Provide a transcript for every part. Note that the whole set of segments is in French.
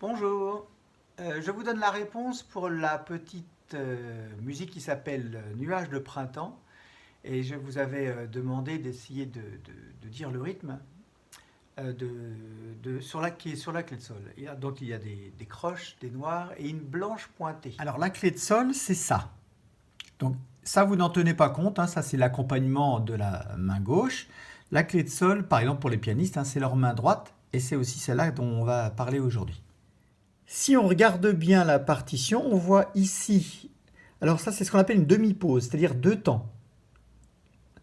Bonjour, je vous donne la réponse pour la petite musique qui s'appelle Nuages de printemps et je vous avais demandé d'essayer de dire le rythme qui est sur la clé de sol. Donc il y a des croches, des noirs et une blanche pointée. Alors la clé de sol, c'est ça. Donc ça, vous n'en tenez pas compte, hein, ça c'est l'accompagnement de la main gauche. La clé de sol, par exemple pour les pianistes, hein, c'est leur main droite et c'est aussi celle-là dont on va parler aujourd'hui. Si on regarde bien la partition, on voit ici, alors ça c'est ce qu'on appelle une demi-pause, c'est-à-dire deux temps.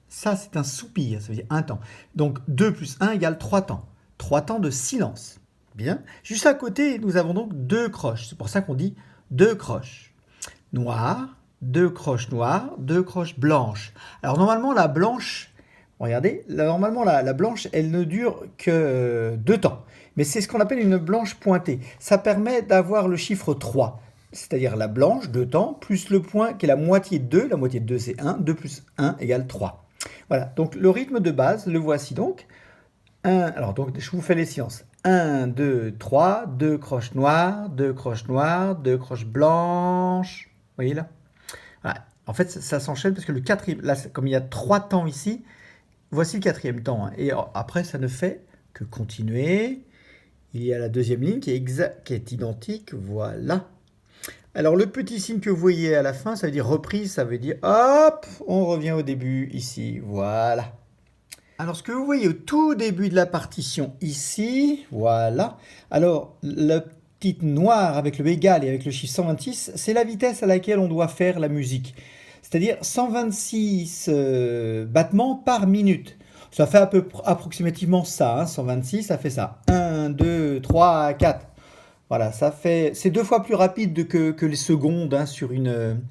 Ça c'est un soupir, ça veut dire un temps. Donc 2 plus 1 égale 3 temps. 3 temps de silence. Bien. Juste à côté, nous avons donc deux croches. C'est pour ça qu'on dit deux croches. Noires, deux croches noires, deux croches blanches. Alors normalement la blanche, regardez, normalement la blanche, elle ne dure que deux temps. Mais c'est ce qu'on appelle une blanche pointée. Ça permet d'avoir le chiffre 3. C'est-à-dire la blanche, deux temps, plus le point qui est la moitié de 2. La moitié de 2 c'est 1. 2 plus 1 égale 3. Voilà, donc le rythme de base, le voici donc. Alors donc je vous fais les silences. 1, 2, 3, 2 croches noires, 2 croches noires, 2 croches blanches. Vous voyez là? Voilà. En fait, ça s'enchaîne parce que le quatrième, là, comme il y a trois temps ici, voici le quatrième temps, hein. Et après, ça ne fait que continuer. Il y a la deuxième ligne qui est identique. Voilà. Alors, le petit signe que vous voyez à la fin, ça veut dire reprise. Ça veut dire, hop, on revient au début ici. Voilà. Alors, ce que vous voyez au tout début de la partition ici, voilà. Alors, la petite noire avec le égal et avec le chiffre 126, c'est la vitesse à laquelle on doit faire la musique. C'est-à-dire 126 battements par minute. Ça fait approximativement ça, hein, 126, ça fait ça. 1, 2, 3, 4. Voilà, c'est deux fois plus rapide que les secondes, hein, sur une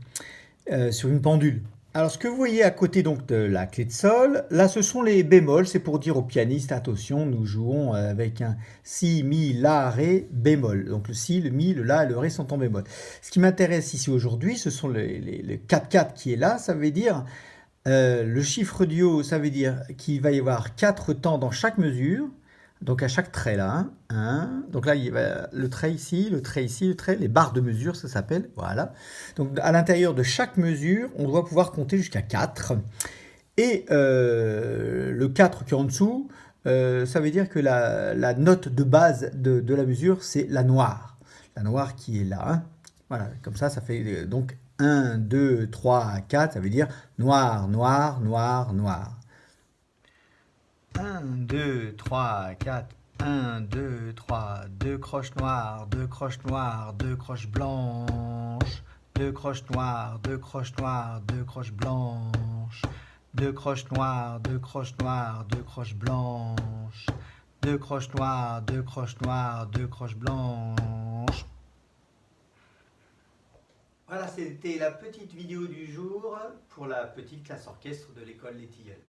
pendule. Alors, ce que vous voyez à côté donc de la clé de sol, là, ce sont les bémols. C'est pour dire au pianiste, attention, nous jouons avec un si, mi, la, ré, bémol. Donc, le si, le mi, le la et le ré sont en bémol. Ce qui m'intéresse ici aujourd'hui, ce sont le 4-4 qui est là. Ça veut dire, le chiffre du haut, ça veut dire qu'il va y avoir 4 temps dans chaque mesure. Donc à chaque trait là, hein, 1, donc là il y a le trait ici, le trait ici, le trait, les barres de mesure ça s'appelle, voilà. Donc à l'intérieur de chaque mesure, on doit pouvoir compter jusqu'à 4. Et le 4 qui est en dessous, ça veut dire que la note de base de la mesure, c'est la noire. La noire qui est là, hein. Voilà, comme ça fait donc 1, 2, 3, 4, ça veut dire noir, noir, noir, noir. 1, 2, 3, 4. 1, 2, 3, 2 croches noires, 2 croches noires, 2 croches blanches, 2 croches noires, 2 croches noires, 2 croches blanches, 2 croches noires, 2 croches noires, 2 croches blanches, 2 croches noires, 2 croches noires, 2 croches blanches. Voilà, c'était la petite vidéo du jour pour la petite classe orchestre de l'école Les Tilleuls.